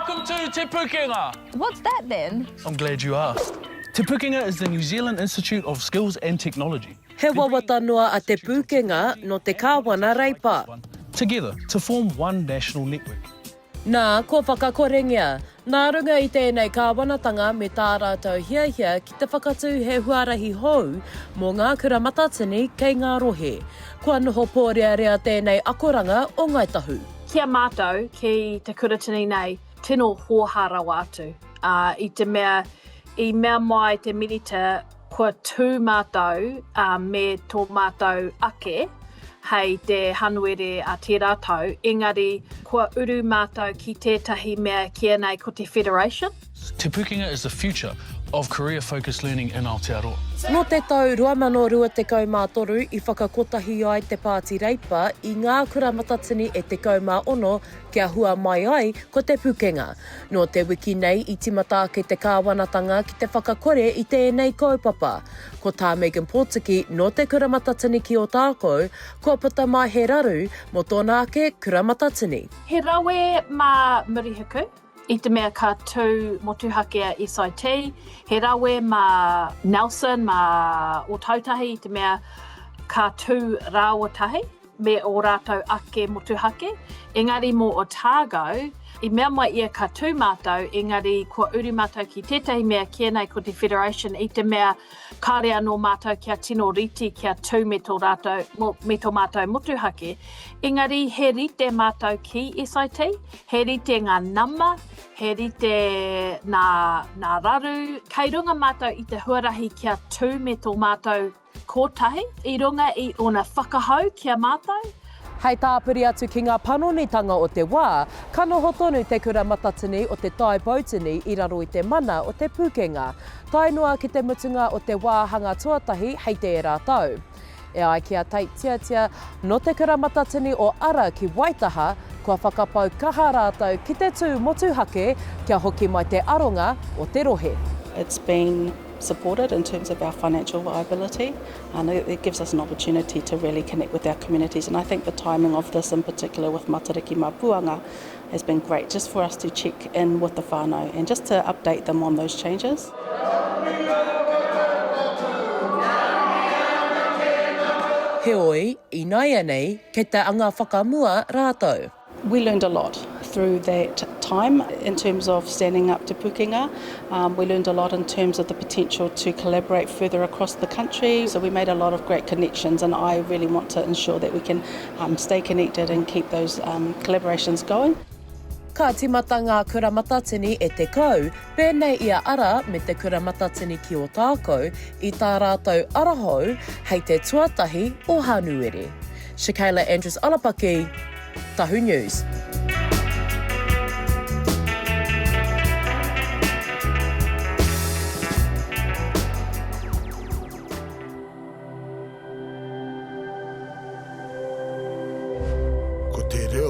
Welcome to Te Pukenga. What's that then? I'm glad you asked. Te Pukenga is the New Zealand Institute of Skills and Technology. He wawatanua a Te Pukenga no te kāwana reipa. Together to form one national network. Nā, ko whakakorengia. Nā runga i tēnei kāwanatanga me tā rātou hia ki te whakatū he huarahi hou mō ngā kura matatini kei ngā rohe. Kua noho pōrea rea tēnei akoranga o Ngāi Tahu. Kia mātou ki te kuratini nei, tino hōhā rawa atu. I mea mai te minita kua tū mātou me tō mātou ake, hei te hanuere a te rātou, engari kua uru mātou ki tētahi mea kia nei ko te Federation. Te Pukenga is the future of career-focused learning in Aotearoa. No te tau 2023 I whakakotahi ai te pāti reipa I ngā kura matatini e te kaumaono kia hua mai ai ko te Pukenga. No te wiki nei I timata ki te kāwanatanga ki te whakakore I tēnei kaupapa. Ko tā Megan Pōtiki no te kura matatini ki Ōtākou, kua puta mai he raru mo tōna ake kura matatini. He rawe mā muri hiku. I te mea ka tū motuhake a SIT, he rawe mā Nelson, mā Ōtautahi, I te mea ka tū rāwatahi, me o rātou ake motuhake. Engari mō Otago, I mea mai ia ka tū mātou, engari kua uru mātou ki tētahi mea kia nei ko te Federation, I te mea kāre anō mātou kia tino riti kia tū me tō mātou motuhake. Engari he rite mātou ki SIT, he rite ngā nama, he rite nā raru. Kei runga mātou I te huarahi kia tū me tō mātou kōtahi, I runga I ona whakahau kia mātou. Hei tāpiri atu ki ngā panonitanga o te wā, ka noho tonu te kura matatini o te tai pautini I raro I te mana o te Pukenga. Tai noa ki te mutunga o te wā hanga tuatahi hei te e rātau. E ai kia teitiatia no te kura matatini o ara ki Waitaha, kua whakapau kaha rātau ki te tū motuhake kia hoki mai te aronga o te rohe. It's been supported in terms of our financial viability, and it gives us an opportunity to really connect with our communities. And I think the timing of this in particular with Matariki Mapuanga has been great, just for us to check in with the whānau and just to update them on those changes. Heoi, I nai nei, kei te anga whakamua rātou. We learned a lot through that time in terms of standing up to Pukenga. We learned a lot in terms of the potential to collaborate further across the country. So we made a lot of great connections, and I really want to ensure that we can stay connected and keep those collaborations going. Ka timata ngā kura matatini e te kau, pēnei ia ara me te kura matatini ki Ōtākou I tā rātou arahau hei te tuatahi o Hanuere. Shakayla Andrews-Alapaki, Tahu News. Ko te reo